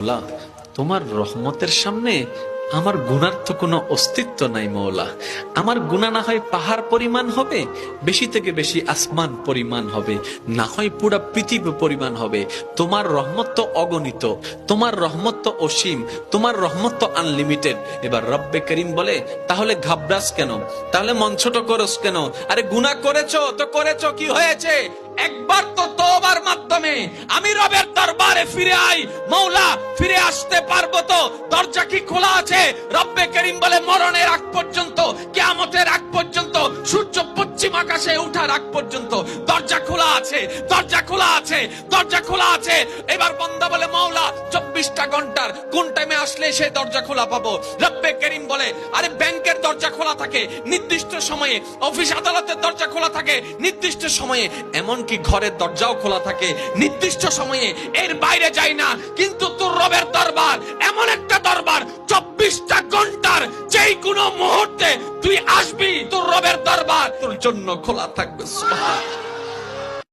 আল্লাহ, তোমার রহমতের সামনে আমার গুনার তো কোনো অস্তিত্ব নাই মওলা। আমার গুনাহ না হয় পাহাড় পরিমাণ হবে, বেশি থেকে বেশি আসমান পরিমাণ হবে, না হয় পুরা পৃথিবী পরিমাণ হবে। তোমার রহমত তো অগণিত, তোমার রহমত তো অসীম, তোমার রহমত তো আনলিমিটেড। এবার রব্বে করিম বলে, তাহলে ঘাবড়াস কেন, তাহলে মন ছোট করস কেন? আরে গুনাহ করেছো তো করেছো, কি হয়েছে? একবার তো তওবার মাধ্যমে আমি রবের দরবারে ফিরে আই। মওলা, ফিরে আসতে পারবো তো? দরজা কি খোলা আছে? রব্বে করিম বলে, মরণের আগ পর্যন্ত, কিয়ামতের আগ পর্যন্ত, সূর্য পশ্চিম আকাশে ওঠার আগ পর্যন্ত দরজা খোলা আছে, দরজা খোলা আছে, দরজা খোলা আছে। এবার বান্দা বলে, মওলা 24টা ঘন্টার কোন টাইমে আসলে সেই দরজা খোলা পাবো? রব্বে করিম বলে, আরে ব্যাংকের দরজা খোলা থাকে নির্দিষ্ট সময়ে, অফিস আদালতের দরজা খোলা থাকে নির্দিষ্ট সময়ে, এমনকি ঘরের দরজাও খোলা থাকে নির্দিষ্ট সময়ে, এর বাইরে যাই না। কিন্তু তোর রবের দরবার এমন একটা দরবার, 24টা ঘন্টার যেই কোনো মুহূর্তে তুই আসবি, তোর রবের দরবার তোর জন্য খোলা থাকবে। সুবহানাল্লাহ।